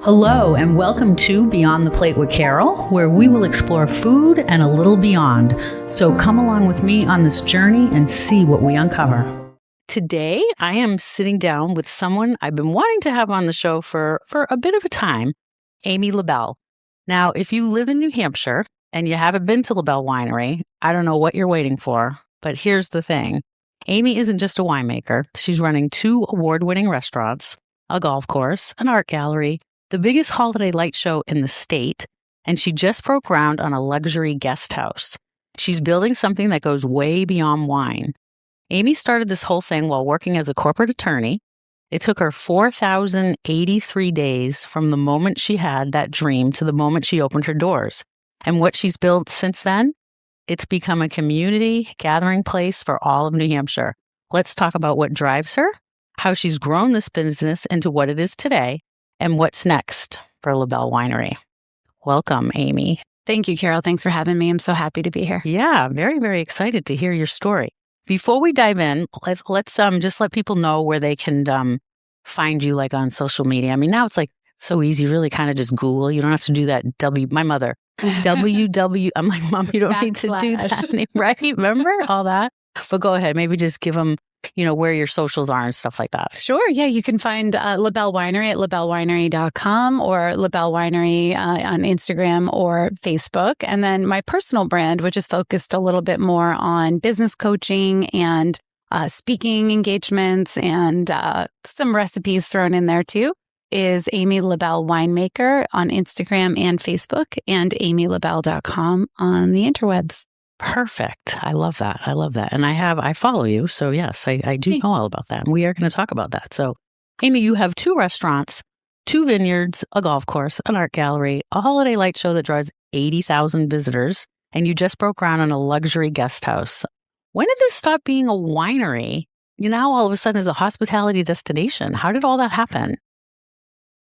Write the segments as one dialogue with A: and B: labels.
A: Hello and welcome to Beyond the Plate with Carol, where we will explore food and a little beyond. So come along with me on this journey and see what we uncover. Today, I am sitting down with someone I've been wanting to have on the show for a bit of a time, Amy LaBelle. Now, if you live in New Hampshire and you haven't been to LaBelle Winery, I don't know what you're waiting for, but here's the thing. Amy isn't just a winemaker. She's running 2 award-winning restaurants, a golf course, an art gallery, the biggest holiday light show in the state, and she just broke ground on a luxury guest house. She's building something that goes way beyond wine. Amy started this whole thing while working as a corporate attorney. It took her 4,083 days from the moment she had that dream to the moment she opened her doors. And what she's built since then? It's become a community gathering place for all of New Hampshire. Let's talk about what drives her, how she's grown this business into what it is today, and what's next for LaBelle Winery. Welcome, Amy.
B: Thank you, Carol. Thanks for having me. I'm so happy to be here.
A: Yeah, very, very excited to hear your story. Before we dive in, let's just let people know where they can find you, like on social media. I mean, now it's like so easy, really kind of just Google. You don't have to do that. My mother, www. I'm like, Mom, you don't need to do that, right? Remember all that? But go ahead. Maybe just give them, where your socials are and stuff like that.
B: Sure. Yeah. You can find LaBelle Winery at labellewinery.com or LaBelle Winery on Instagram or Facebook. And then my personal brand, which is focused a little bit more on business coaching and speaking engagements and some recipes thrown in there too, is Amy LaBelle Winemaker on Instagram and Facebook, and amylabelle.com on the interwebs.
A: Perfect. I love that. And I follow you. So yes, I do know all about that. And we are going to talk about that. So Amy, you have 2 restaurants, 2 vineyards, a golf course, an art gallery, a holiday light show that draws 80,000 visitors, and you just broke ground on a luxury guest house. When did this stop being a winery? Now all of a sudden is a hospitality destination. How did all that happen?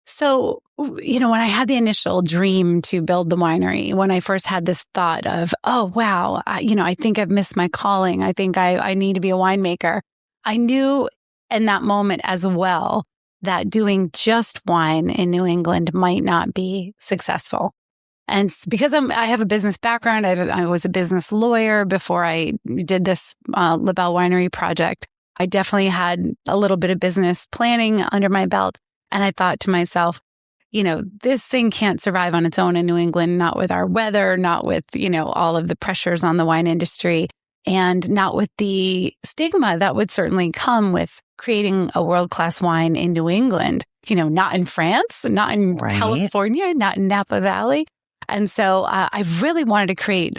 B: So, when I had the initial dream to build the winery, when I first had this thought of, oh, wow, I think I've missed my calling. I think I need to be a winemaker. I knew in that moment as well that doing just wine in New England might not be successful. And because I have a business background, I was a business lawyer before I did this LaBelle Winery project. I definitely had a little bit of business planning under my belt. And I thought to myself, this thing can't survive on its own in New England, not with our weather, not with, all of the pressures on the wine industry, and not with the stigma that would certainly come with creating a world-class wine in New England, not in France, not in California, not in Napa Valley. And so I really wanted to create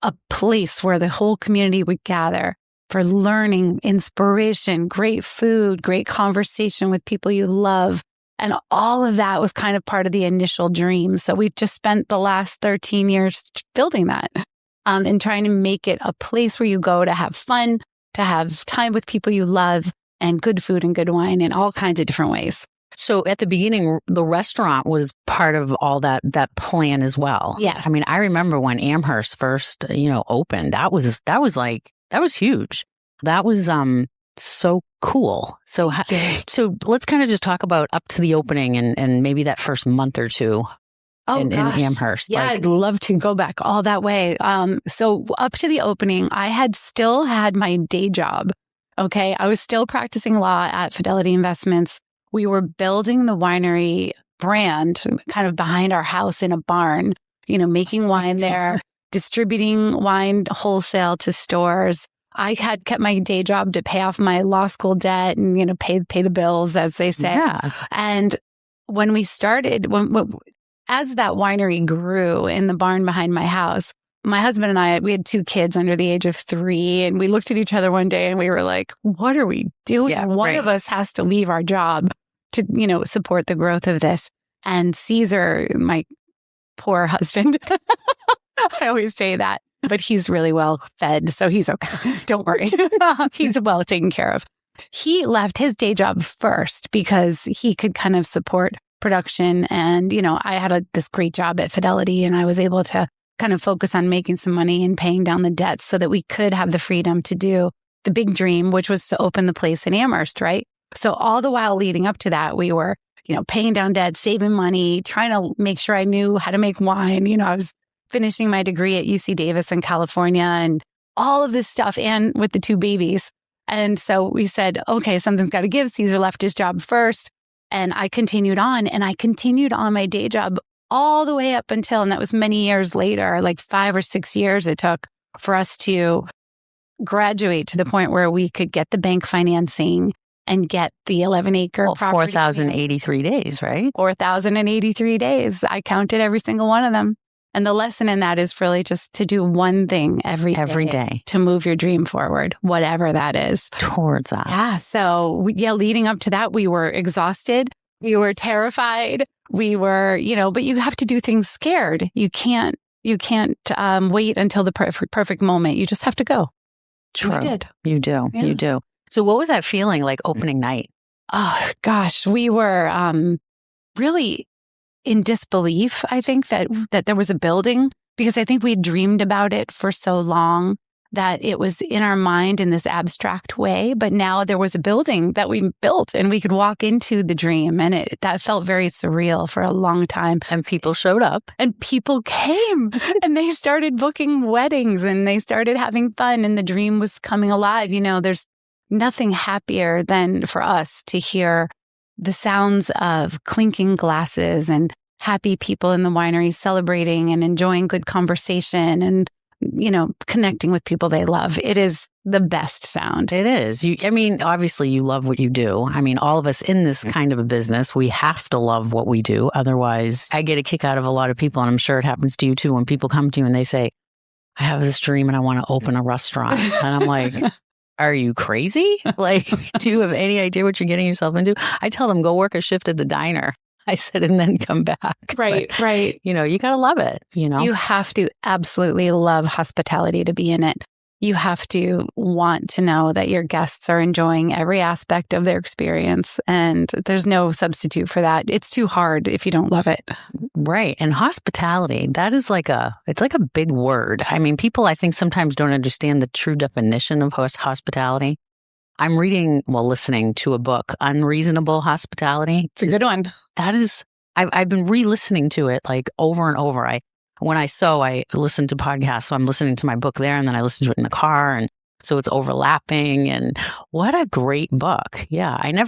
B: a place where the whole community would gather for learning, inspiration, great food, great conversation with people you love. And all of that was kind of part of the initial dream. So we've just spent the last 13 years building that and trying to make it a place where you go to have fun, to have time with people you love, and good food and good wine in all kinds of different ways.
A: So at the beginning, the restaurant was part of all that plan as well.
B: Yeah.
A: I mean, I remember when Amherst first, opened, that was huge. That was so cool. So let's kind of just talk about up to the opening and maybe that first month or two in Amherst.
B: Yeah, I'd love to go back all that way. So up to the opening, I had still had my day job. Okay. I was still practicing law at Fidelity Investments. We were building the winery brand kind of behind our house in a barn, making wine there, distributing wine wholesale to stores. I had kept my day job to pay off my law school debt and, pay the bills, as they say.
A: Yeah.
B: And when we started, as that winery grew in the barn behind my house, my husband and I, we had 2 kids under the age of 3, and we looked at each other one day and we were like, what are we doing?
A: Yeah,
B: one of us has to leave our job to, support the growth of this. And Caesar, my poor husband, I always say that, but he's really well fed, so he's okay. Don't worry. He's well taken care of. He left his day job first because he could kind of support production. And, I had this great job at Fidelity, and I was able to kind of focus on making some money and paying down the debts so that we could have the freedom to do the big dream, which was to open the place in Amherst, right? So all the while leading up to that, we were, paying down debt, saving money, trying to make sure I knew how to make wine. I was finishing my degree at UC Davis in California and all of this stuff, and with the 2 babies. And so we said, okay, something's got to give. Caesar left his job first. And I continued on, and I continued on my day job all the way up until, and that was many years later, like 5 or 6 years it took for us to graduate to the point where we could get the bank financing and get the 11-acre property.
A: 4,083 days, right?
B: 4,083 days. I counted every single one of them. And the lesson in that is really just to do one thing every day to move your dream forward, whatever that is.
A: Towards that.
B: Yeah. So, leading up to that, we were exhausted. We were terrified. We were, but you have to do things scared. You can't wait until the perfect moment. You just have to go.
A: True.
B: We did.
A: You do.
B: Yeah.
A: You do. So what was that feeling like opening night?
B: Oh, gosh. We were really in disbelief, I think, that there was a building, because I think we had dreamed about it for so long that it was in our mind in this abstract way. But now there was a building that we built and we could walk into the dream. And that felt very surreal for a long time.
A: And people showed up.
B: And people came and they started booking weddings and they started having fun and the dream was coming alive. There's nothing happier than for us to hear the sounds of clinking glasses and happy people in the winery celebrating and enjoying good conversation and, connecting with people they love. It is the best sound.
A: It is. Obviously you love what you do. All of us in this kind of a business, we have to love what we do. Otherwise, I get a kick out of a lot of people, and I'm sure it happens to you too, when people come to you and they say, I have this dream and I want to open a restaurant. And I'm like, are you crazy? Do you have any idea what you're getting yourself into? I tell them, go work a shift at the diner. I said, and then come back.
B: Right,
A: but,
B: right.
A: You got to love it.
B: You have to absolutely love hospitality to be in it. You have to want to know that your guests are enjoying every aspect of their experience. And there's no substitute for that. It's too hard if you don't love it.
A: Right. And hospitality, that is it's like a big word. People I think sometimes don't understand the true definition of hospitality. I'm listening to a book, Unreasonable Hospitality.
B: It's a good one.
A: That is, I've been re-listening to it over and over. I listened to podcasts, so I'm listening to my book there, and then I listen to it in the car, and so it's overlapping. And what a great book! Yeah, I know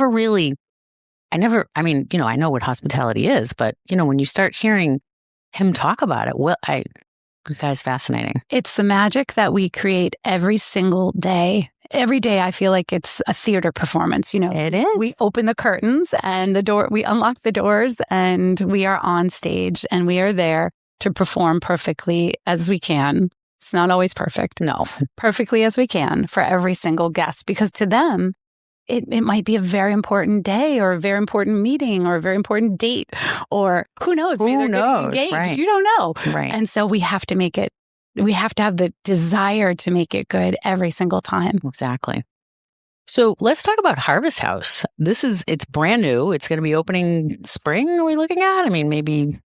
A: what hospitality is, but when you start hearing him talk about it, the guy's fascinating.
B: It's the magic that we create every single day. Every day, I feel like it's a theater performance.
A: It is.
B: We open the curtains and we unlock the doors, and we are on stage, and we are there to perform perfectly as we can. It's not always perfect.
A: No.
B: Perfectly as we can for every single guest, because to them, it might be a very important day or a very important meeting or a very important date, or who knows?
A: Who knows?
B: Engaged.
A: Right.
B: You don't know.
A: Right.
B: And so we have to make it. We have to have the desire to make it good every single time.
A: Exactly. So let's talk about Harvest House. It's brand new. It's going to be opening spring. Are we looking at? Maybe.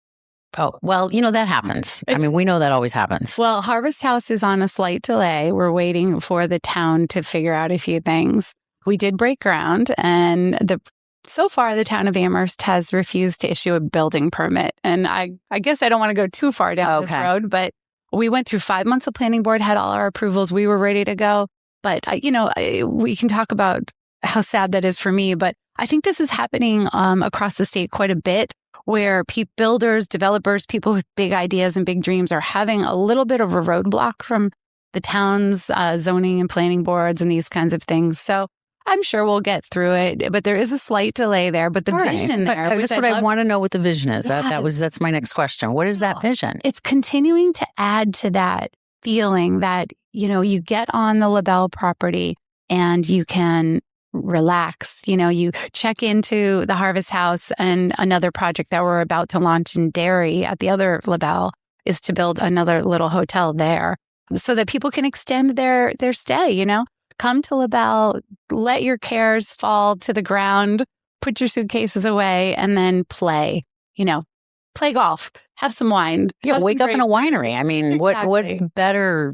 A: Oh, well, that happens. We know that always happens.
B: Well, Harvest House is on a slight delay. We're waiting for the town to figure out a few things. We did break ground, and so far the town of Amherst has refused to issue a building permit. And I guess I don't want to go too far down this road, but we went through 5 months of planning board, had all our approvals. We were ready to go. But, we can talk about how sad that is for me. But I think this is happening across the state quite a bit, where builders, developers, people with big ideas and big dreams are having a little bit of a roadblock from the town's zoning and planning boards and these kinds of things. So I'm sure we'll get through it, but there is a slight delay there. But the vision there,
A: that's what I want to know what the vision is. That's my next question. What is that vision?
B: It's continuing to add to that feeling that, you get on the LaBelle property and you can relax. You check into the Harvest House, and another project that we're about to launch in Derry at the other LaBelle is to build another little hotel there so that people can extend their stay, Come to LaBelle, let your cares fall to the ground, put your suitcases away, and then play. Play golf, have some wine.
A: Yeah, wake up in a winery.
B: Exactly.
A: What better,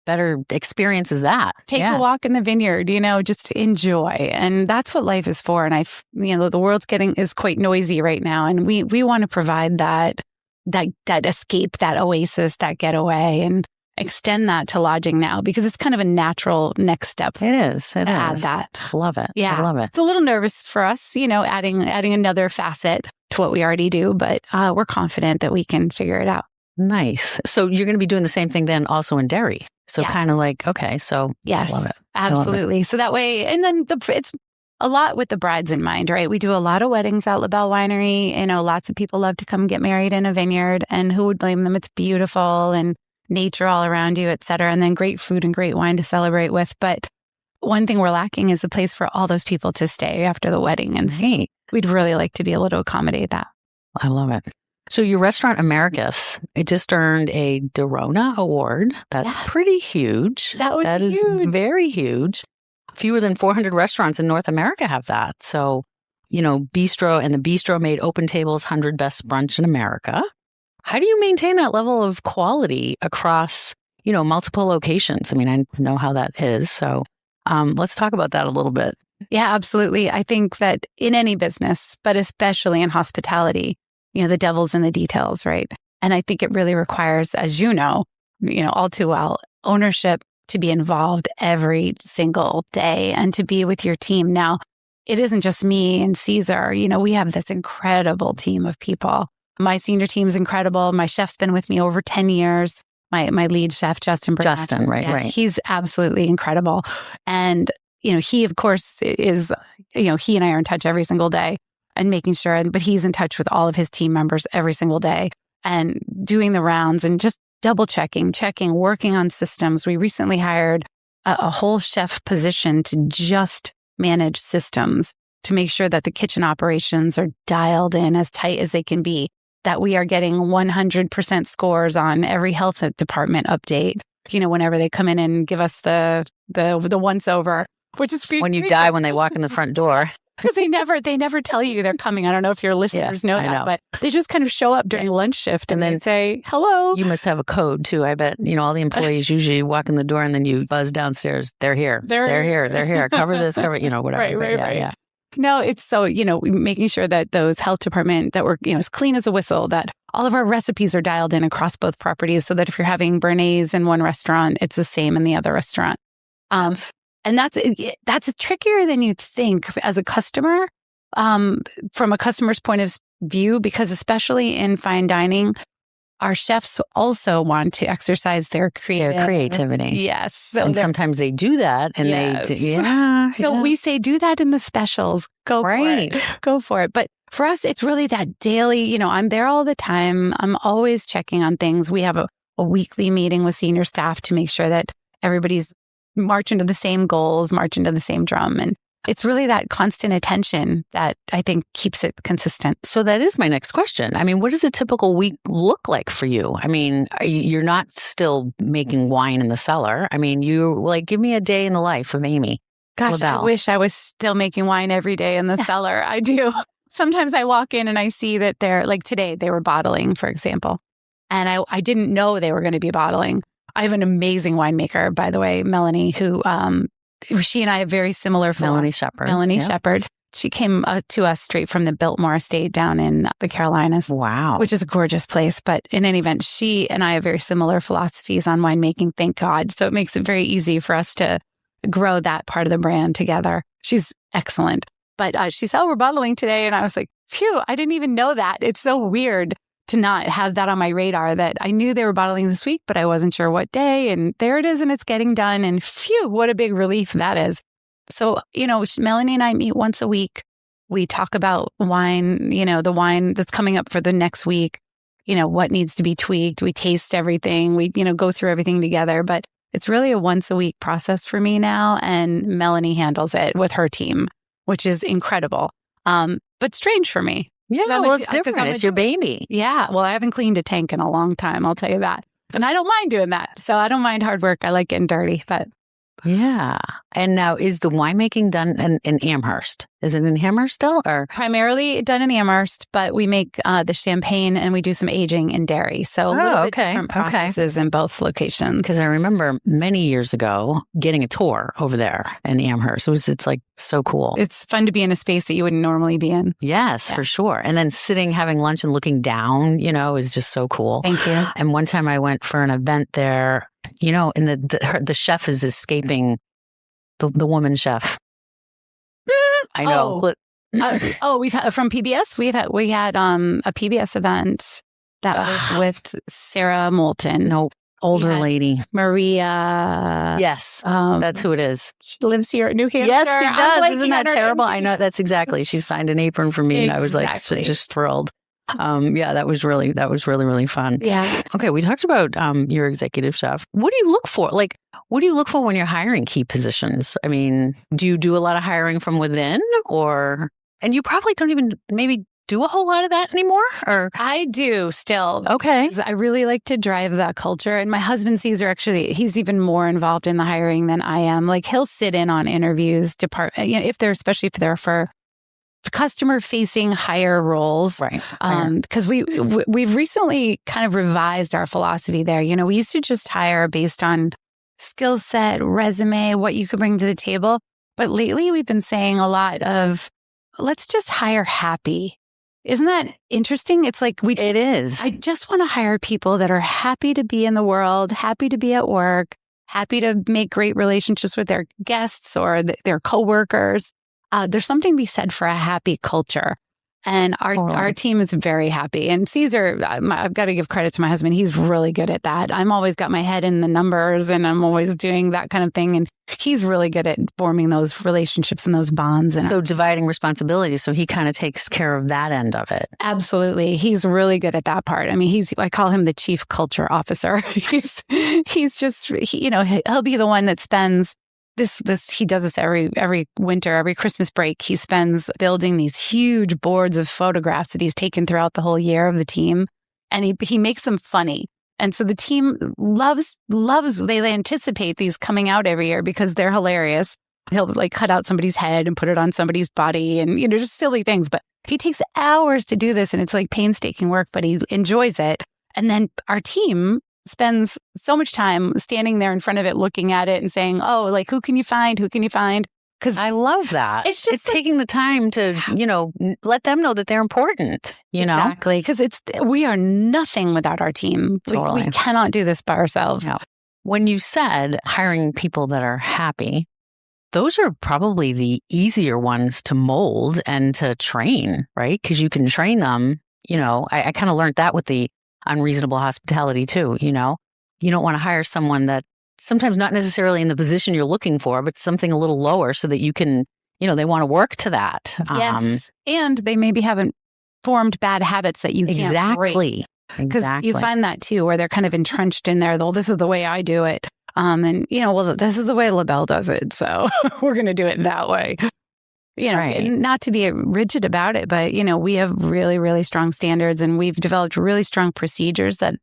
A: better experience is that?
B: Take a walk in the vineyard, just enjoy. And that's what life is for. And the world's is quite noisy right now. And we want to provide that escape, that oasis, that getaway, and extend that to lodging now, because it's kind of a natural next step.
A: It is. It is.
B: Add that.
A: Love it.
B: Yeah.
A: I love it.
B: It's a little nervous for us, adding another facet to what we already do, but we're confident that we can figure it out.
A: Nice. So you're going to be doing the same thing then also in dairy. So kind of like, okay, so
B: yes,
A: I love it.
B: Absolutely.
A: Love it.
B: So that way, and then it's a lot with the brides in mind, right? We do a lot of weddings at LaBelle Winery. Lots of people love to come get married in a vineyard, and who would blame them? It's beautiful and nature all around you, et cetera. And then great food and great wine to celebrate with. But one thing we're lacking is a place for all those people to stay after the wedding. And we'd really like to be able to accommodate that.
A: I love it. So your restaurant, Americus, it just earned a DiRōNA award. That's pretty huge.
B: That
A: is very huge. Fewer than 400 restaurants in North America have that. So, Bistro, and the Bistro made OpenTable's 100 Best Brunch in America. How do you maintain that level of quality across, multiple locations? I mean, I know how that is. So let's talk about that a little bit.
B: Yeah, absolutely. I think that in any business, but especially in hospitality, the devil's in the details, right? And I think it really requires, as all too well, ownership to be involved every single day and to be with your team. Now, it isn't just me and Caesar. We have this incredible team of people. My senior team's incredible. My chef's been with me over 10 years. My lead chef, Justin.
A: Right.
B: He's absolutely incredible. And, he, of course, is, he and I are in touch every single day and making sure, but he's in touch with all of his team members every single day and doing the rounds and just double checking, working on systems. We recently hired a whole chef position to just manage systems to make sure that the kitchen operations are dialed in as tight as they can be, that we are getting 100% scores on every health department update, whenever they come in and give us the once over, which is
A: when you die when they walk in the front door.
B: Because they never tell you they're coming. I don't know if your listeners know that, but they just kind of show up during lunch shift and then say, hello.
A: You must have a code too. I bet, all the employees usually walk in the door and then you buzz downstairs. They're here. They're here. Cover this, whatever.
B: Right. Yeah. No, it's so, making sure that those health department that we're, as clean as a whistle, that all of our recipes are dialed in across both properties so that if you're having Béarnaise in one restaurant, it's the same in the other restaurant. And that's trickier than you'd think as a customer, from a customer's point of view, because especially in fine dining, our chefs also want to exercise their
A: creativity.
B: Yes. So
A: and sometimes they do that and
B: So we say, do that in the specials. Go for it. But for us, it's really that daily, I'm there all the time. I'm always checking on things. We have a weekly meeting with senior staff to make sure that everybody's marching to the same goals, marching to the same drum. And it's really that constant attention that I think keeps it consistent.
A: So that is my next question. I mean, what does a typical week look like for you? I mean, you're not still making wine in the cellar. I mean, give me a day in the life of Amy.
B: Gosh, LaBelle. I wish I was still making wine every day in the cellar. I do. Sometimes I walk in and I see that they're, like today, they were bottling, for example. And I didn't know they were going to be bottling. I have an amazing winemaker, by the way, Melanie, who she and I have very similar philosophy. Melanie Shepherd. She came to us straight from the Biltmore estate down in the Carolinas.
A: Wow.
B: Which is a gorgeous place. But in any event, she and I have very similar philosophies on winemaking, thank God. So it makes it very easy for us to grow that part of the brand together. She's excellent. But she said, we're bottling today. And I was like, phew, I didn't even know that. It's so weird to not have that on my radar, that I knew they were bottling this week, but I wasn't sure what day. And there it is, and it's getting done. And phew, what a big relief that is. So, Melanie and I meet once a week. We talk about wine, the wine that's coming up for the next week, what needs to be tweaked. We taste everything. We, go through everything together. But it's really a once a week process for me now. And Melanie handles it with her team, which is incredible. But strange for me.
A: Yeah, well, it's different. It's your baby.
B: Yeah. Well, I haven't cleaned a tank in a long time, I'll tell you that. And I don't mind doing that. So I don't mind hard work. I like getting dirty, but
A: Yeah. And now is the winemaking done in Amherst? Is it in Amherst still or?
B: Primarily done in Amherst, but we make the champagne and we do some aging in dairy. So a little bit different processes in both locations.
A: Because I remember many years ago getting a tour over there in Amherst. It's like so cool.
B: It's fun to be in a space that you wouldn't normally be in.
A: Yes, for sure. And then sitting, having lunch and looking down, is just so cool.
B: Thank you.
A: And one time I went for an event there, and the chef is escaping the woman chef. I know.
B: We've had from PBS. We had a PBS event that was with Sarah Moulton.
A: No, older lady.
B: Maria.
A: Yes, that's who it is.
B: She lives here at New Hampshire.
A: Yes, she does. Isn't that terrible? I know. That's exactly. She signed an apron for me, and I was like just thrilled. That was really fun.
B: Yeah.
A: Okay, we talked about your executive chef. What do you look for? Like, what do you look for when you're hiring key positions? I mean, do you do a lot of hiring from within, and you probably don't even maybe do a whole lot of that anymore? Or
B: I do still.
A: Okay.
B: I really like to drive that culture. And my husband, Caesar, he's even more involved in the hiring than I am. Like he'll sit in on interviews, especially if they're for customer-facing higher roles,
A: right?
B: Because we've recently kind of revised our philosophy there. We used to just hire based on skill set, resume, what you could bring to the table. But lately, we've been saying a lot of let's just hire happy. Isn't that interesting? It's like
A: it is.
B: I just want to hire people that are happy to be in the world, happy to be at work, happy to make great relationships with their guests or their coworkers. There's something to be said for a happy culture. And our team is very happy. And Caesar, I've got to give credit to my husband. He's really good at that. I'm always got my head in the numbers and I'm always doing that kind of thing. And he's really good at forming those relationships and those bonds. And
A: so dividing responsibilities. So he kind of takes care of that end of it.
B: Absolutely. He's really good at that part. I mean, I call him the chief culture officer. he's just, he'll be the one that spends he does this every winter, every Christmas break. He spends building these huge boards of photographs that he's taken throughout the whole year of the team. And he makes them funny. And so the team loves, they anticipate these coming out every year because they're hilarious. He'll like cut out somebody's head and put it on somebody's body and, just silly things. But he takes hours to do this and it's like painstaking work, but he enjoys it. And then our team spends so much time standing there in front of it, looking at it and saying, oh, like, who can you find? Who can you find? Because
A: I love that. It's just taking the time to, let them know that they're important,
B: Exactly. Because we are nothing without our team.
A: Totally.
B: We cannot do this by ourselves.
A: No. When you said hiring people that are happy, those are probably the easier ones to mold and to train, right? Because you can train them. I kind of learned that with the Unreasonable Hospitality too. You don't want to hire someone that sometimes not necessarily in the position you're looking for, but something a little lower so that you can, they want to work to that.
B: Yes. And they maybe haven't formed bad habits that you can't break. Because you find that too, where they're kind of entrenched in there. Well, this is the way I do it. This is the way LaBelle does it. So we're going to do it that way.
A: Right.
B: Not to be rigid about it, but, we have really, really strong standards and we've developed really strong procedures that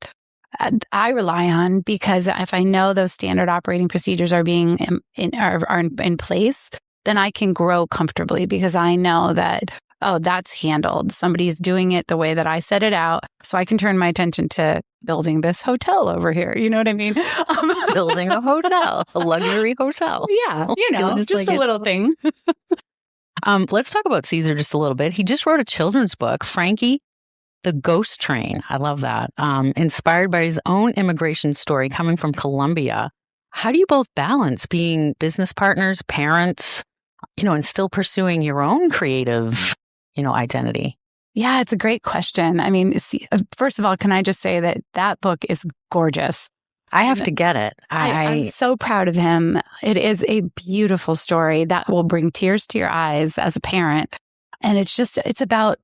B: I rely on because if I know those standard operating procedures are being in place, then I can grow comfortably because I know that, that's handled. Somebody's doing it the way that I set it out. So I can turn my attention to building this hotel over here. You know what I mean?
A: Building a hotel, a luxury hotel.
B: Yeah. Just a little thing.
A: Let's talk about Caesar just a little bit. He just wrote a children's book, Frankie the Ghost Train. I love that. Inspired by his own immigration story coming from Colombia. How do you both balance being business partners, parents, and still pursuing your own creative, identity?
B: Yeah, it's a great question. I mean, first of all, can I just say that book is gorgeous.
A: I have to get it.
B: I'm so proud of him. It is a beautiful story that will bring tears to your eyes as a parent. And it's about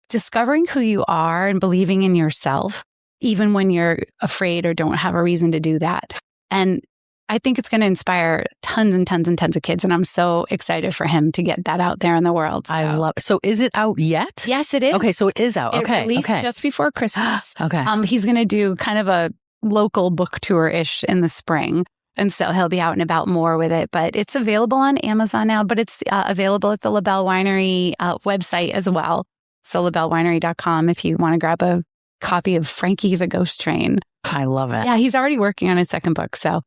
B: discovering who you are and believing in yourself, even when you're afraid or don't have a reason to do that. And I think it's going to inspire tons and tons and tons of kids. And I'm so excited for him to get that out there in the world. So.
A: I love it. So is it out yet?
B: Yes, it is.
A: Okay, so it is out. Okay.
B: It released just before Christmas.
A: Okay.
B: He's going to do kind of a local book tour-ish in the spring. And so he'll be out and about more with it. But it's available on Amazon now, but it's available at the LaBelle Winery website as well. So LaBelleWinery.com if you want to grab a copy of Frankie the Ghost Train.
A: I love it.
B: Yeah, he's already working on his second book. So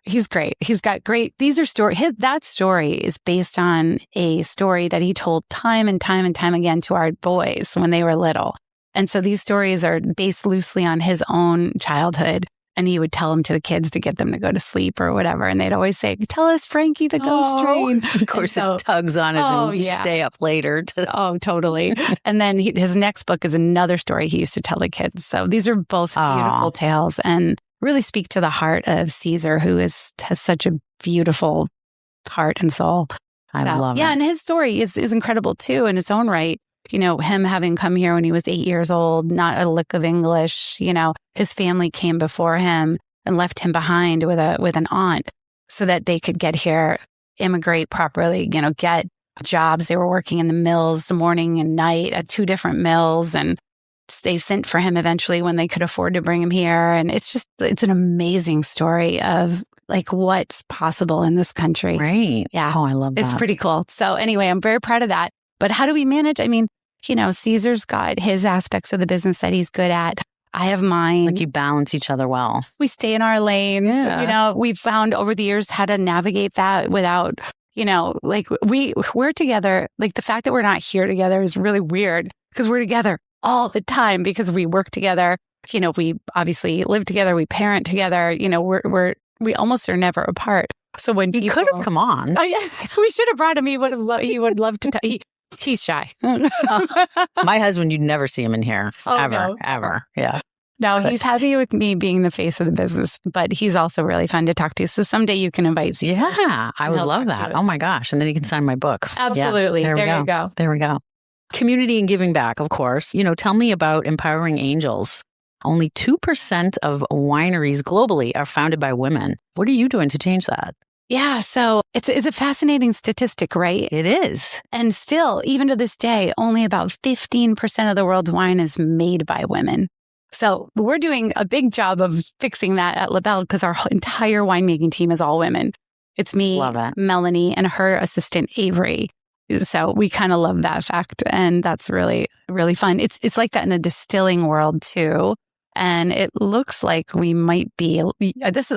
B: he's great. He's got great, these are stories. That story is based on a story that he told time and time and time again to our boys when they were little. And so these stories are based loosely on his own childhood. And he would tell them to the kids to get them to go to sleep or whatever. And they'd always say, tell us Frankie the Ghost Train.
A: Of course, it tugs on us and stay up later.
B: Oh, totally. And then his next book is another story he used to tell the kids. So these are both beautiful tales and really speak to the heart of Caesar, who has such a beautiful heart and soul.
A: I love it.
B: Yeah, and his story is incredible too in its own right. You know, him having come here when he was 8 years old, not a lick of English, you know, his family came before him and left him behind with an aunt so that they could get here, immigrate properly, you know, get jobs. They were working in the mills morning and night at 2 different mills, and they sent for him eventually when they could afford to bring him here. And it's an amazing story of like what's possible in this country.
A: Right.
B: Yeah.
A: Oh, I love that.
B: It's pretty cool. So anyway, I'm very proud of that. But how do we manage? I mean, you know, Caesar's got his aspects of the business that he's good at. I have mine.
A: Like you balance each other well.
B: We stay in our lanes.
A: Yeah.
B: You know, we've found over the years how to navigate that without, you know, like we're together. Like the fact that we're not here together is really weird because we're together all the time because we work together. You know, we obviously live together. We parent together. You know, we almost are never apart. So when
A: he could have come on.
B: Oh yeah, we should have brought him. He would love to. He's shy.
A: My husband, you'd never see him in here. Ever. Yeah.
B: No, he's happy with me being the face of the business, but he's also really fun to talk to. So someday you can invite Caesar.
A: Yeah, I would love that. Oh my gosh. And then he can sign my book.
B: Absolutely.
A: Yeah, there you go. There we go. Community and giving back, of course. You know, tell me about Empowering Angels. Only 2% of wineries globally are founded by women. What are you doing to change that?
B: Yeah, so it's a fascinating statistic, right?
A: It is.
B: And still, even to this day, only about 15% of the world's wine is made by women. So we're doing a big job of fixing that at LaBelle because our entire winemaking team is all women. It's me, Melanie, and her assistant, Avery. So we kind of love that fact. And that's really, really fun. It's like that in the distilling world, too. And it looks like we might be,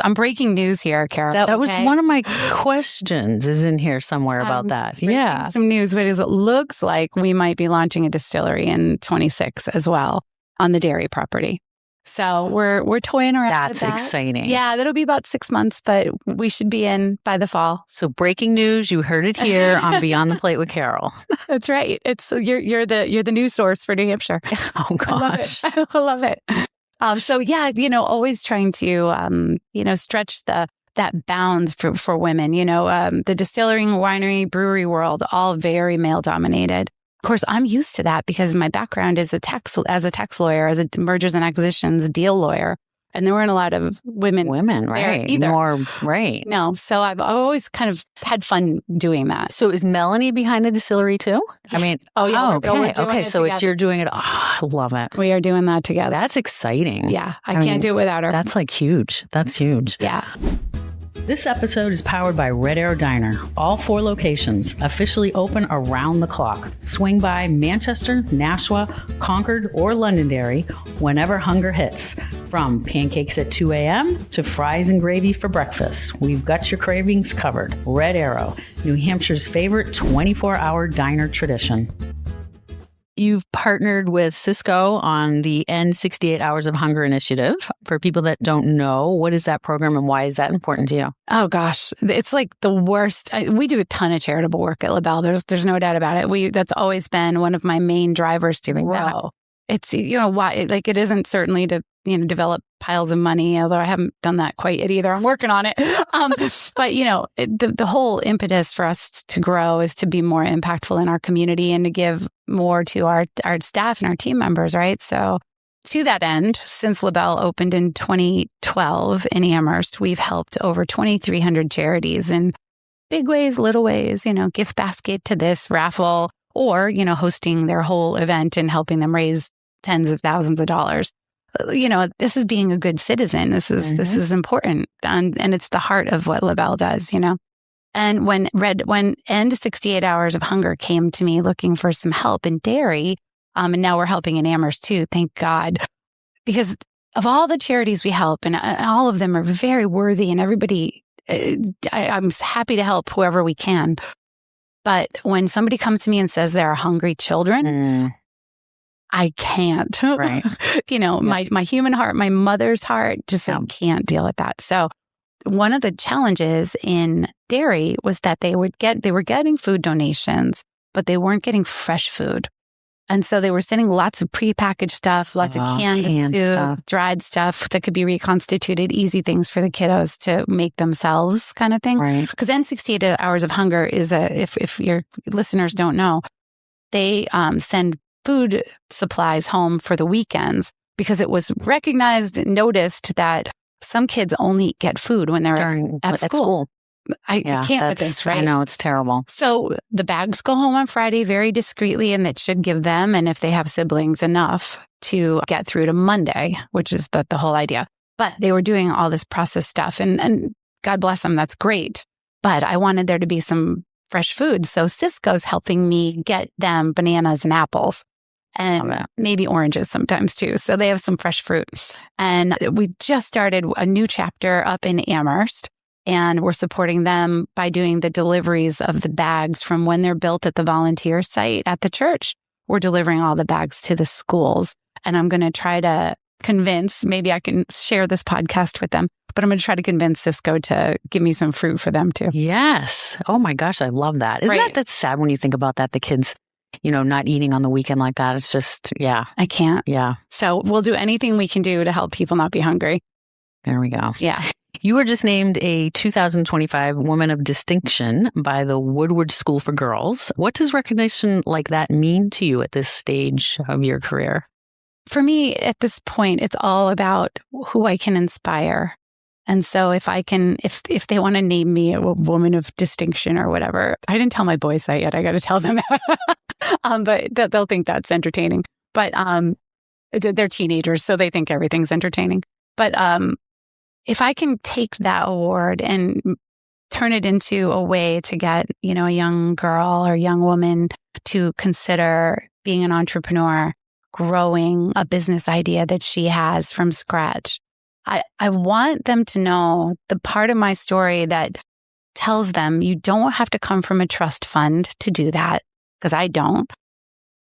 B: I'm breaking news here, Carol.
A: That was one of my questions is in here somewhere about that. Yeah.
B: Some news, but it looks like we might be launching a distillery in 26 as well on the dairy property. So we're toying around.
A: That's exciting.
B: Yeah, that'll be about 6 months, but we should be in by the fall.
A: So breaking news, you heard it here on Beyond the Plate with Carol.
B: That's right. It's you're the news source for New Hampshire.
A: Oh gosh.
B: I love it. So yeah, you know, always trying to, you know, stretch that bounds for women, you know, the distillery, winery, brewery world, all very male dominated. Of course, I'm used to that because my background is as a tax lawyer, as a mergers and acquisitions deal lawyer. And there weren't a lot of women
A: right.
B: either.
A: Right.
B: No. So I've always kind of had fun doing that.
A: So is Melanie behind the distillery too? I mean, okay. So you're doing it. Oh, I love it.
B: We are doing that together.
A: That's exciting.
B: Yeah. I can't do it without her.
A: That's like huge. That's huge.
B: Yeah.
A: This episode is powered by Red Arrow Diner. All 4 locations, officially open around the clock. Swing by Manchester, Nashua, Concord, or Londonderry whenever hunger hits. From pancakes at 2 a.m. to fries and gravy for breakfast, we've got your cravings covered. Red Arrow, New Hampshire's favorite 24-hour diner tradition. You've partnered with Cisco on the End 68 Hours of Hunger initiative. For people that don't know, what is that program and why is that important to you?
B: Oh, gosh. It's like the worst. We do a ton of charitable work at LaBelle. There's no doubt about it. That's always been one of my main drivers to grow. It's, you know, why, like it isn't certainly to, you know, develop piles of money, although I haven't done that quite yet either. I'm working on it. But, you know, the whole impetus for us to grow is to be more impactful in our community and to give more to our staff and our team members, right? So to that end, since LaBelle opened in 2012 in Amherst, we've helped over 2,300 charities in big ways, little ways, you know, gift basket to this raffle, or, you know, hosting their whole event and helping them raise tens of thousands of dollars. this is being a good citizen. This is important. And it's the heart of what LaBelle does, And when End 68 Hours of Hunger came to me looking for some help in dairy, and now we're helping in Amherst too, thank God. Because of all the charities we help, and all of them are very worthy, and everybody, I'm happy to help whoever we can. But when somebody comes to me and says there are hungry children, I can't.
A: Right.
B: My human heart, my mother's heart, just can't deal with that. So one of the challenges in dairy was that they were getting food donations, but they weren't getting fresh food. And so they were sending lots of prepackaged stuff, lots of canned soup, stuff, dried stuff that could be reconstituted, easy things for the kiddos to make themselves kind of thing.
A: Right.
B: Because End 68 Hours of Hunger is if your listeners don't know, they send food supplies home for the weekends because it was recognized and noticed that some kids only get food when they're at school. I can't with this, right?
A: I know, it's terrible.
B: So the bags go home on Friday very discreetly, and it should give them, and if they have siblings, enough to get through to Monday, which is the whole idea. But they were doing all this processed stuff, and God bless them, that's great. But I wanted there to be some fresh food. So Cisco's helping me get them bananas and apples. And maybe oranges sometimes too. So they have some fresh fruit. And we just started a new chapter up in Amherst. And we're supporting them by doing the deliveries of the bags from when they're built at the volunteer site at the church. We're delivering all the bags to the schools. And I'm going to try to convince, maybe I can share this podcast with them, but I'm going to try to convince Cisco to give me some fruit for them too.
A: Yes. Oh my gosh, I love that. Isn't that sad when you think about that? The kids, not eating on the weekend like that. It's just,
B: I can't.
A: Yeah.
B: So we'll do anything we can do to help people not be hungry.
A: There we go.
B: Yeah.
A: You were just named a 2025 Woman of Distinction by the Woodward School for Girls. What does recognition like that mean to you at this stage of your career?
B: For me, at this point, it's all about who I can inspire. And so if they want to name me a woman of distinction or whatever, I didn't tell my boys that yet. I got to tell them that. But they'll think that's entertaining. But they're teenagers, so they think everything's entertaining. But if I can take that award and turn it into a way to get, a young girl or young woman to consider being an entrepreneur, growing a business idea that she has from scratch, I want them to know the part of my story that tells them you don't have to come from a trust fund to do that, because I don't.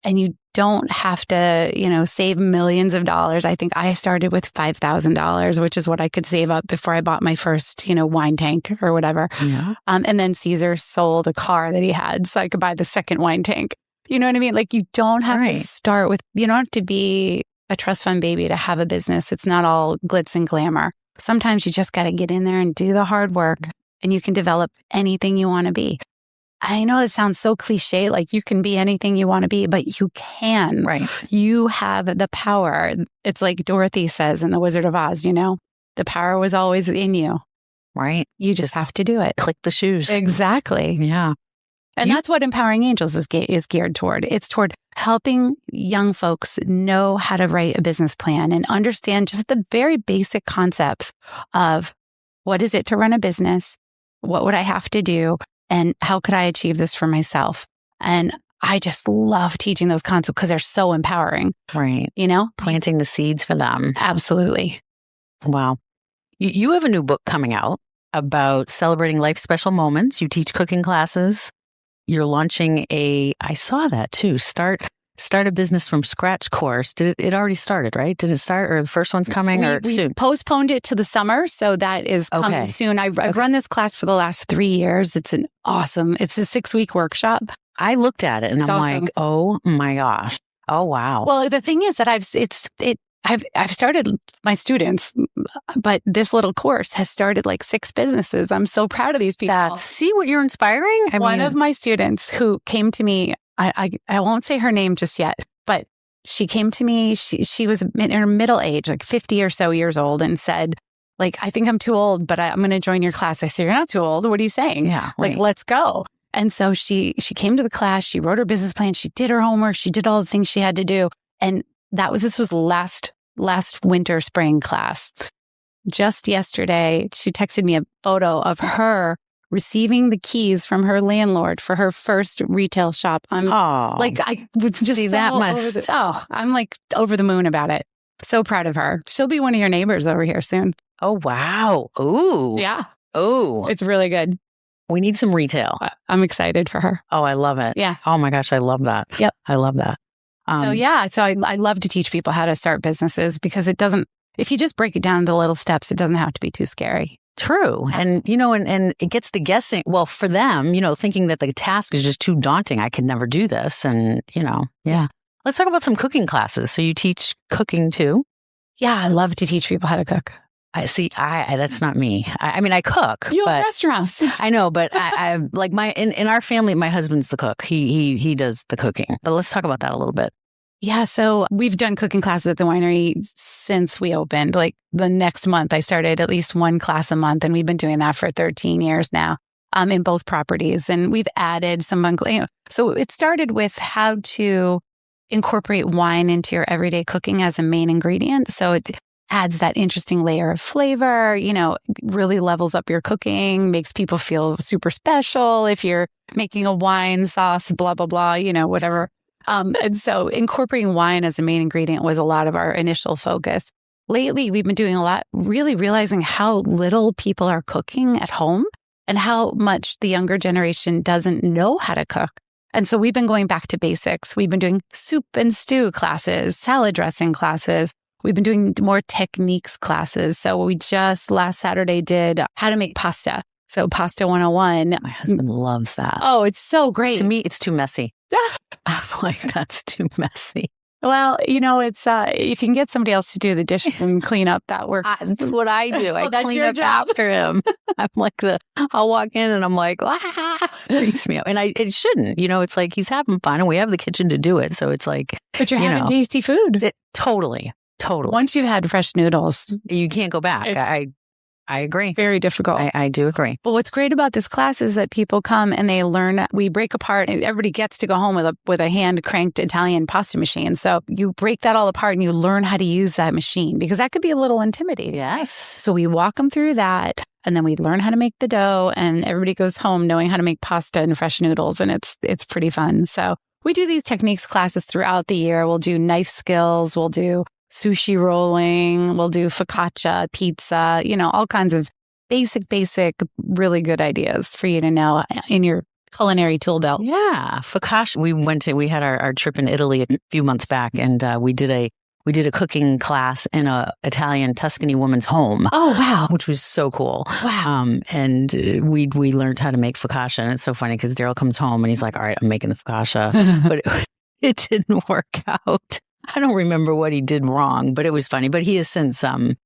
B: And you don't have to, save millions of dollars. I think I started with $5,000, which is what I could save up before I bought my first, wine tank or whatever.
A: Yeah.
B: And then Caesar sold a car that he had so I could buy the second wine tank. You know what I mean? Like, you don't have to start with, you don't have to be a trust fund baby to have a business. It's not all glitz and glamour. Sometimes you just got to get in there and do the hard work, and you can develop anything you want to be. I know it sounds so cliche, like you can be anything you want to be, but you can.
A: Right.
B: You have the power. It's like Dorothy says in The Wizard of Oz, the power was always in you.
A: Right.
B: You just have to do it.
A: Click the shoes.
B: Exactly.
A: Yeah.
B: And that's what Empowering Angels is geared toward. It's toward helping young folks know how to write a business plan and understand just the very basic concepts of what is it to run a business? What would I have to do? And how could I achieve this for myself? And I just love teaching those concepts because they're so empowering.
A: Right. Planting the seeds for them.
B: Absolutely.
A: Wow. You have a new book coming out about celebrating life's special moments. You teach cooking classes. You're launching I saw that too, Start a Business from Scratch course. It already started, right? Did it start, or the first one's coming, or soon?
B: We postponed it to the summer, so that is coming soon. I've run this class for the last 3 years. It's it's a 6-week workshop.
A: I looked at it and I'm awesome. Like, oh my gosh. Oh, wow.
B: Well, the thing is that I've started my students, but this little course has started like 6 businesses. I'm so proud of these people.
A: See what you're inspiring?
B: One of my students who came to me, I won't say her name just yet, but she came to me. She was in her middle age, like 50 or so years old, and said, like, I think I'm too old, but I'm going to join your class. I said, you're not too old. What are you saying?
A: Yeah.
B: Like, let's go. And so she came to the class. She wrote her business plan. She did her homework. She did all the things she had to do. And this was last last winter, spring class. Just yesterday, she texted me a photo of her receiving the keys from her landlord for her first retail shop. I was just I'm like over the moon about it. So proud of her. She'll be one of your neighbors over here soon.
A: Oh, wow. Ooh.
B: Yeah.
A: Ooh.
B: It's really good.
A: We need some retail.
B: I'm excited for her.
A: Oh, I love it.
B: Yeah.
A: Oh my gosh, I love that.
B: Yep.
A: I love that.
B: So I love to teach people how to start businesses because if you just break it down into little steps, it doesn't have to be too scary.
A: True. And, and it gets the guessing. Well, for them, thinking that the task is just too daunting. I could never do this. And, yeah. Let's talk about some cooking classes. So you teach cooking too?
B: Yeah, I love to teach people how to cook.
A: I see. That's not me. I cook.
B: You have restaurants.
A: I know, but I like in our family, my husband's the cook. He does the cooking. But let's talk about that a little bit.
B: Yeah, so we've done cooking classes at the winery since we opened. Like the next month, I started at least one class a month, and we've been doing that for 13 years now in both properties. And we've added some, so it started with how to incorporate wine into your everyday cooking as a main ingredient. So it adds that interesting layer of flavor, really levels up your cooking, makes people feel super special if you're making a wine sauce, blah, blah, blah, whatever. And so incorporating wine as a main ingredient was a lot of our initial focus. Lately, we've been doing a lot, really realizing how little people are cooking at home and how much the younger generation doesn't know how to cook. And so we've been going back to basics. We've been doing soup and stew classes, salad dressing classes. We've been doing more techniques classes. So we just last Saturday did how to make pasta. So Pasta 101.
A: My husband loves that.
B: Oh, it's so great.
A: To me, it's too messy. I'm like, that's too messy.
B: Well, it's if you can get somebody else to do the dishes and clean up, that works.
A: That's what I do. I
B: that's
A: clean
B: your
A: up
B: job.
A: after him. I'm like I'll walk in and I'm like, freaks me out. And it shouldn't. It's like he's having fun and we have the kitchen to do it. So it's like,
B: but you're having tasty food.
A: Totally.
B: Once you've had fresh noodles,
A: you can't go back. I agree.
B: Very difficult.
A: I do agree.
B: But what's great about this class is that people come and they learn. We break apart. Everybody gets to go home with a hand cranked Italian pasta machine. So you break that all apart and you learn how to use that machine because that could be a little intimidating.
A: Yes.
B: So we walk them through that and then we learn how to make the dough and everybody goes home knowing how to make pasta and fresh noodles. And it's pretty fun. So we do these techniques classes throughout the year. We'll do knife skills. We'll do sushi rolling, we'll do focaccia, pizza, all kinds of basic, really good ideas for you to know in your culinary tool belt.
A: Yeah. Focaccia. We had our trip in Italy a few months back and we did a cooking class in a Italian Tuscany woman's home.
B: Oh, wow.
A: Which was so cool.
B: Wow.
A: And we learned how to make focaccia. And it's so funny because Daryl comes home and he's like, all right, I'm making the focaccia. But it didn't work out. I don't remember what he did wrong, but it was funny. But he has since gotten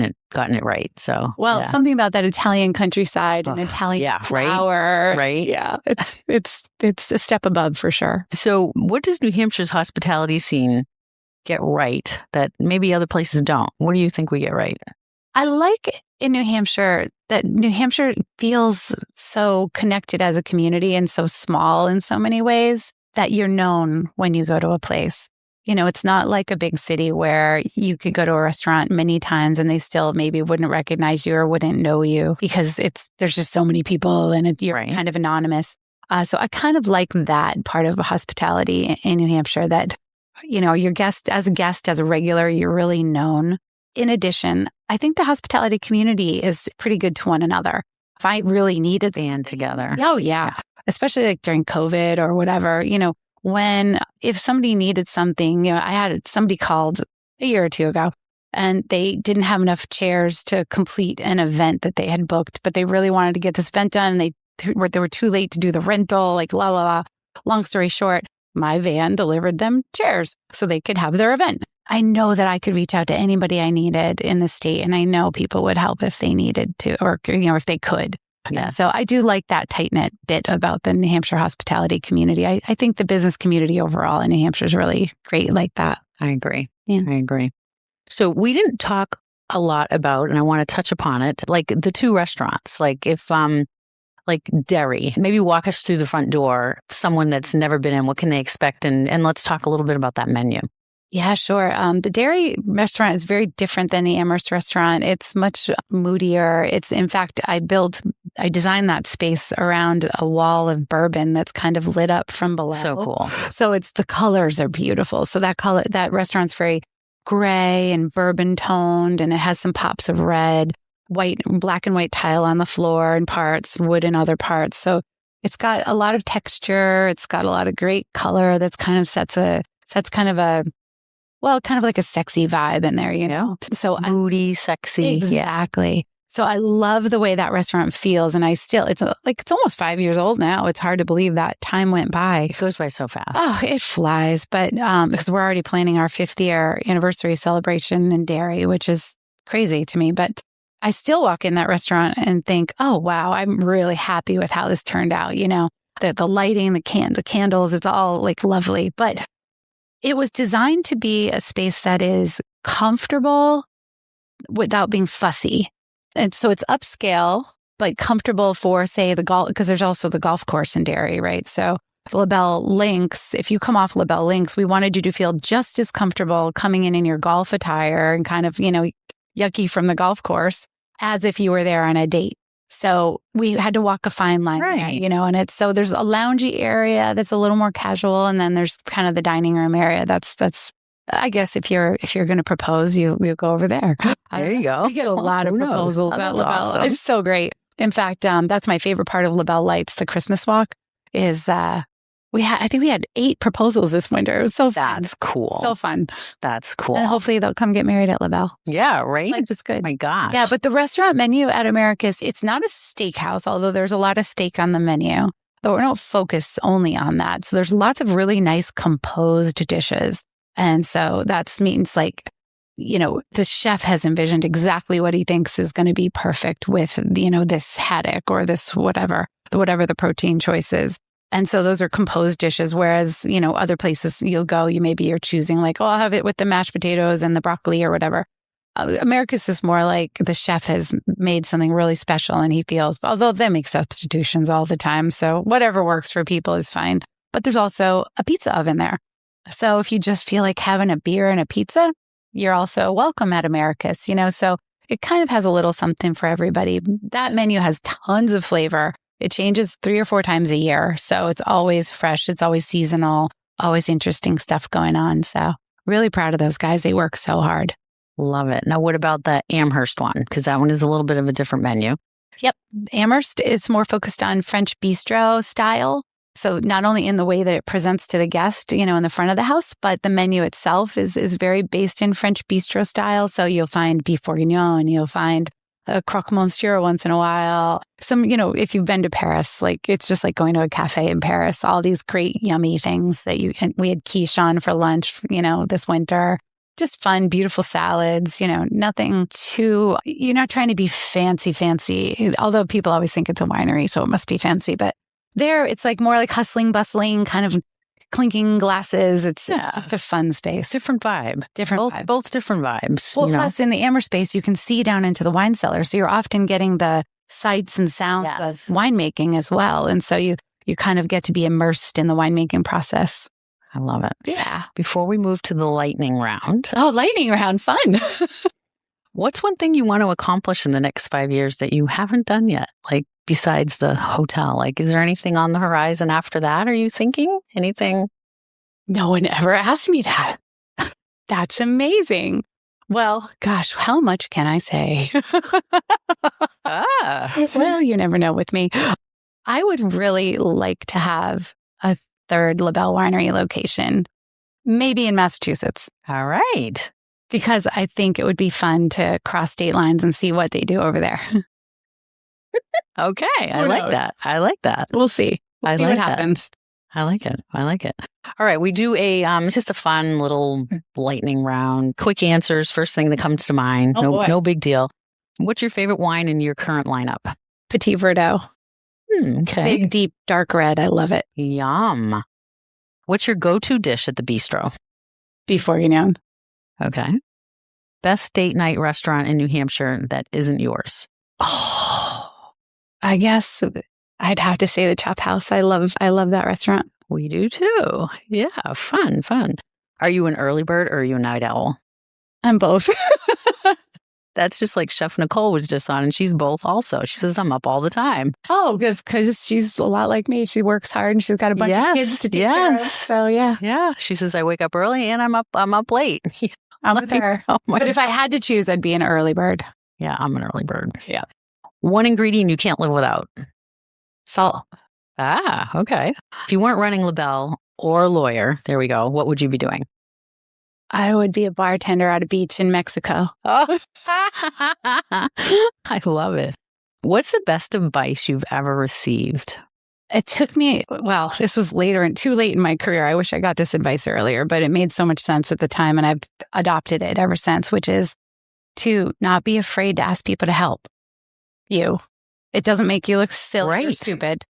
A: it right. So
B: something about that Italian countryside and Italian flour,
A: right?
B: Yeah, it's a step above for sure.
A: So, what does New Hampshire's hospitality scene get right that maybe other places don't? What do you think we get right?
B: I like in New Hampshire that New Hampshire feels so connected as a community and so small in so many ways that you're known when you go to a place. It's not like a big city where you could go to a restaurant many times and they still maybe wouldn't recognize you or wouldn't know you because there's just so many people and you're kind of anonymous. So I kind of like that part of hospitality in New Hampshire that, your guest, as a regular, you're really known. In addition, I think the hospitality community is pretty good to one another. If I really needed
A: band together.
B: Oh, yeah. Especially like during COVID or whatever, if somebody needed something, I had somebody called a year or two ago and they didn't have enough chairs to complete an event that they had booked, but they really wanted to get this event done. And they were too late to do the rental, like la, la, la. Long story short, my van delivered them chairs so they could have their event. I know that I could reach out to anybody I needed in the state and I know people would help if they needed to or, if they could. Yeah. So I do like that tight-knit bit about the New Hampshire hospitality community. I think the business community overall in New Hampshire is really great like that.
A: I agree.
B: Yeah.
A: I agree. So we didn't talk a lot about, and I want to touch upon it, like the two restaurants, like if, like Derry, maybe walk us through the front door, someone that's never been in, what can they expect? And let's talk a little bit about that menu.
B: Yeah, sure. The dairy restaurant is very different than the Amherst restaurant. It's much moodier. In fact, I designed that space around a wall of bourbon that's kind of lit up from below.
A: So cool.
B: So the colors are beautiful. So that restaurant's very gray and bourbon toned, and it has some pops of red, black and white tile on the floor in parts, wood in other parts. So it's got a lot of texture. It's got a lot of great color that's kind of sets kind of like a sexy vibe in there, you know? So
A: moody, sexy.
B: Exactly. Yeah. So I love the way that restaurant feels. And it's almost 5 years old now. It's hard to believe that time went by.
A: It goes by so fast.
B: Oh, it flies. But because we're already planning our 5th year anniversary celebration in dairy, which is crazy to me. But I still walk in that restaurant and think, oh, wow, I'm really happy with how this turned out. You know, the lighting, the candles, it's all like lovely. But it was designed to be a space that is comfortable without being fussy. And so it's upscale, but comfortable for, say, the golf, because there's also the golf course in Derry, right? So LaBelle Links, if you come off LaBelle Links, we wanted you to feel just as comfortable coming in your golf attire and kind of, yucky from the golf course as if you were there on a date. So we had to walk a fine line,
A: right.
B: there, and so there's a loungy area that's a little more casual, and then there's kind of the dining room area. That's I guess if you're going to propose, we'll go over there.
A: There you go.
B: We get a lot of proposals at LaBelle.
A: Awesome.
B: It's so great. In fact, that's my favorite part of LaBelle Lights, the Christmas walk. Is I think we had 8 proposals this winter. It was so fun.
A: That's cool.
B: So fun.
A: That's cool.
B: And hopefully they'll come get married at LaBelle.
A: Yeah, right?
B: Life is good.
A: My gosh.
B: Yeah, but the restaurant menu at Americus, it's not a steakhouse, although there's a lot of steak on the menu. But we don't focus only on that. So there's lots of really nice composed dishes. And so that means the chef has envisioned exactly what he thinks is going to be perfect with, this haddock or this whatever the protein choice is. And so those are composed dishes, whereas, other places you're choosing I'll have it with the mashed potatoes and the broccoli or whatever. Americus is more like the chef has made something really special and he feels, although they make substitutions all the time. So whatever works for people is fine. But there's also a pizza oven there. So if you just feel like having a beer and a pizza, you're also welcome at Americus, so it kind of has a little something for everybody. That menu has tons of flavor. It changes 3 or 4 times a year. So it's always fresh. It's always seasonal, always interesting stuff going on. So really proud of those guys. They work so hard.
A: Love it. Now, what about the Amherst one? Because that one is a little bit of a different menu.
B: Yep. Amherst is more focused on French bistro style. So not only in the way that it presents to the guest, in the front of the house, but the menu itself is very based in French bistro style. So you'll find beef bourguignon, you'll find a croque monsieur once in a while. Some, if you've been to Paris, it's just like going to a cafe in Paris, all these great yummy things and we had quiche on for lunch, this winter. Just fun, beautiful salads, nothing too, you're not trying to be fancy, although people always think it's a winery, so it must be fancy. But there, it's more like hustling, bustling, kind of clinking glasses. It's just a fun space.
A: Different vibe. Both different vibes.
B: Well, plus in the Amherst space, you can see down into the wine cellar. So you're often getting the sights and sounds of winemaking as well. And so you kind of get to be immersed in the winemaking process.
A: I love it.
B: Yeah.
A: Before we move to the lightning round.
B: Oh, lightning round. Fun.
A: What's one thing you want to accomplish in the next 5 years that you haven't done yet? Besides the hotel, is there anything on the horizon after that? Are you thinking anything?
B: No one ever asked me that. That's amazing. Well, gosh, how much can I say? Well, you never know with me. I would really like to have a 3rd LaBelle Winery location, maybe in Massachusetts.
A: All right.
B: Because I think it would be fun to cross state lines and see what they do over there.
A: Okay. I like that.
B: We'll see.
A: I
B: see
A: like
B: what happens.
A: I like it. All right. We do it's just a fun little lightning round. Quick answers. First thing that comes to mind. No big deal. What's your favorite wine in your current lineup?
B: Petit Verdot.
A: Okay.
B: Big, deep, dark red. I love it.
A: Yum. What's your go-to dish at the bistro?
B: Beef bourguignon.
A: Okay. Best date night restaurant in New Hampshire that isn't yours?
B: Oh, I guess I'd have to say the Chop House. I love that restaurant.
A: We do too. Yeah, fun. Are you an early bird or are you a night owl?
B: I'm both.
A: That's just like Chef Nicole was just on, and she's both also. She says, I'm up all the time.
B: Oh, because she's a lot like me. She works hard and she's got a bunch of kids to take care of. So yeah.
A: Yeah. She says, I wake up early and I'm up late.
B: I'm with her.
A: Oh
B: but if I had to choose, I'd be an early bird.
A: Yeah, I'm an early bird.
B: Yeah.
A: One ingredient you can't live without.
B: Salt.
A: Ah, okay. If you weren't running LaBelle or a lawyer, there we go, what would you be doing?
B: I would be a bartender at a beach in Mexico.
A: Oh. I love it. What's the best advice you've ever received?
B: It took me, well, this was later and too late in my career. I wish I got this advice earlier, but it made so much sense at the time and I've adopted it ever since, which is to not be afraid to ask people to help you. It doesn't make you look silly or stupid.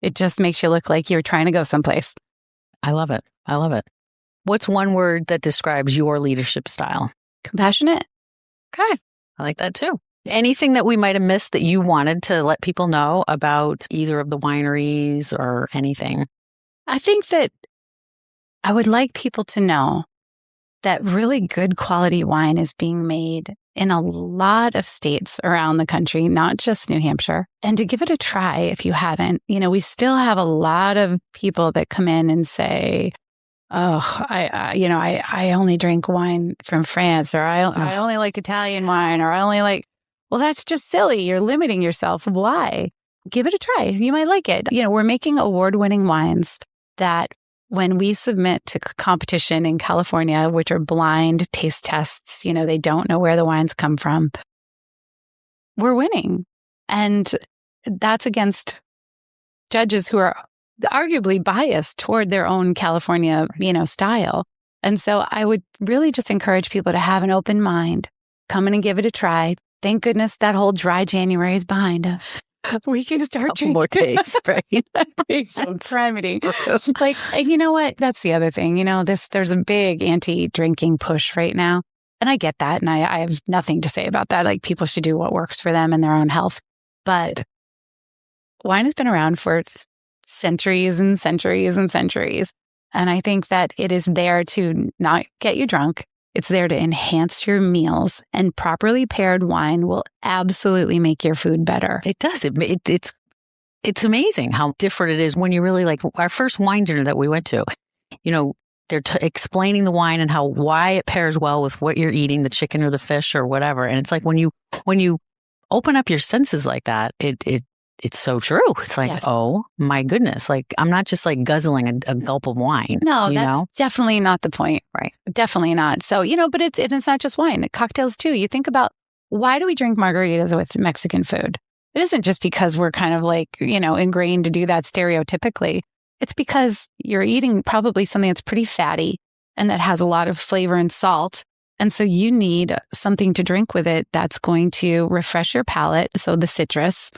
B: It just makes you look like you're trying to go someplace.
A: I love it. I love it. What's one word that describes your leadership style?
B: Compassionate.
A: Okay. I like that too. Anything that we might have missed that you wanted to let people know about either of the wineries or anything?
B: I think that I would like people to know that really good quality wine is being made in a lot of states around the country, not just New Hampshire, and to give it a try if you haven't. You know, we still have a lot of people that come in and say, oh, I only drink wine from France, or I only like Italian wine, or I only like, well, that's just silly. You're limiting yourself. Why? Give it a try. You might like it. You know, we're making award-winning wines that when we submit to competition in California, which are blind taste tests, you know, they don't know where the wines come from, we're winning. And that's against judges who are arguably biased toward their own California, you know, style. And so I would really just encourage people to have an open mind, come in and give it a try. Thank goodness that whole dry January is behind us. We can start drinking
A: more days, right?
B: So criminy. Like, and you know what? That's the other thing. You know, there's a big anti-drinking push right now. And I get that. And I have nothing to say about that. Like, people should do what works for them and their own health. But wine has been around for centuries and centuries and centuries. And I think that it is there to not get you drunk. It's there to enhance your meals, and properly paired wine will absolutely make your food better.
A: It does. It's amazing how different it is when you really like our first wine dinner that we went to. You know, they're explaining the wine and why it pairs well with what you're eating, the chicken or the fish or whatever. And it's like when you open up your senses like that, it's so true. It's like, yes. Oh my goodness. Like, I'm not just like guzzling a gulp of wine.
B: No, that's definitely not the point.
A: Right.
B: Definitely not. So, you know, but it's not just wine, cocktails too. You think about, why do we drink margaritas with Mexican food? It isn't just because we're kind of like, you know, ingrained to do that stereotypically. It's because you're eating probably something that's pretty fatty and that has a lot of flavor and salt. And so you need something to drink with it that's going to refresh your palate. So the citrus,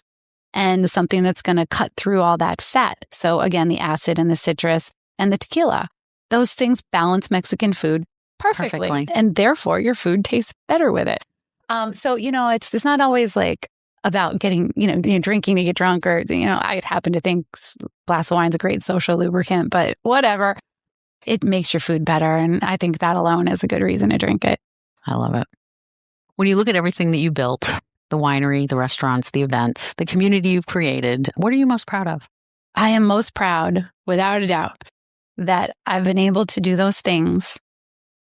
B: and something that's going to cut through all that fat. So again, the acid and the citrus and the tequila, those things balance Mexican food perfectly. And therefore your food tastes better with it. So, you know, it's not always like about getting, you know, drinking to get drunk, or, you know, I happen to think a glass of wine's a great social lubricant, but whatever, it makes your food better. And I think that alone is a good reason to drink it.
A: I love it. When you look at everything that you built, the winery, the restaurants, the events, the community you've created, what are you most proud of?
B: I am most proud, without a doubt, that I've been able to do those things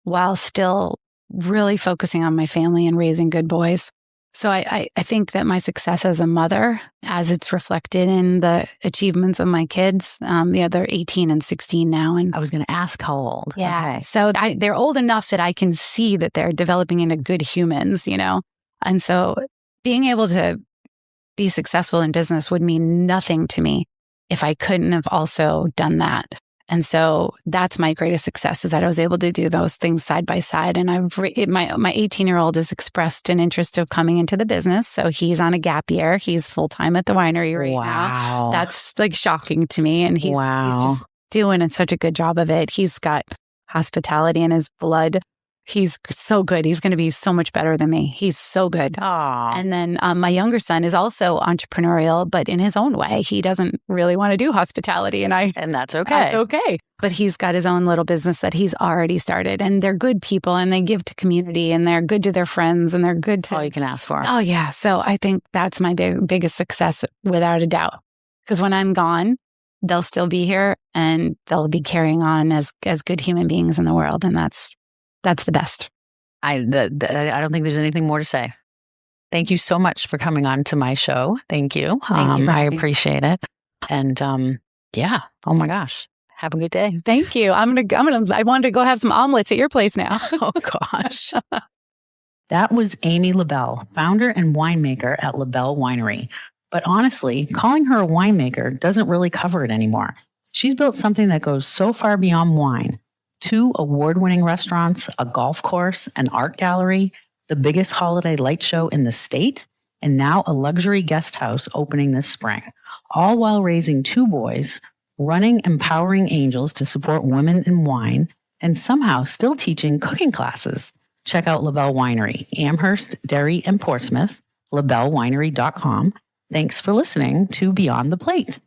B: while still really focusing on my family and raising good boys. So I think that my success as a mother, as it's reflected in the achievements of my kids, they're 18 and 16 now. And
A: I was going to ask how old.
B: Yeah. Okay. So they're old enough that I can see that they're developing into good humans, you know. And so being able to be successful in business would mean nothing to me if I couldn't have also done that. And so that's my greatest success, is that I was able to do those things side by side. And my 18-year-old has expressed an interest of coming into the business. So he's on a gap year. He's full-time at the winery right now. That's like shocking to me. And he's just doing such a good job of it. He's got hospitality in his blood. He's so good. He's going to be so much better than me. He's so good.
A: Aww.
B: And then my younger son is also entrepreneurial, but in his own way. He doesn't really want to do hospitality. And
A: that's okay.
B: That's okay. But he's got his own little business that he's already started. And they're good people and they give to community and they're good to their friends and they're good to...
A: all you can ask for.
B: Oh, yeah. So I think that's my biggest success without a doubt. Because when I'm gone, they'll still be here and they'll be carrying on as good human beings in the world. And that's the best.
A: I don't think there's anything more to say. Thank you so much for coming on to my show. Thank you.
B: Thank you.
A: I appreciate it. And yeah. Oh my gosh. Have a good day.
B: Thank you. I wanted to go have some omelets at your place now.
A: Oh gosh. That was Amy LaBelle, founder and winemaker at LaBelle Winery. But honestly, calling her a winemaker doesn't really cover it anymore. She's built something that goes so far beyond wine. 2 award-winning restaurants, a golf course, an art gallery, the biggest holiday light show in the state, and now a luxury guest house opening this spring, all while raising 2 boys, running Empowering Angels to support women in wine, and somehow still teaching cooking classes. Check out LaBelle Winery, Amherst, Derry, and Portsmouth, labellewinery.com. Thanks for listening to Beyond the Plate.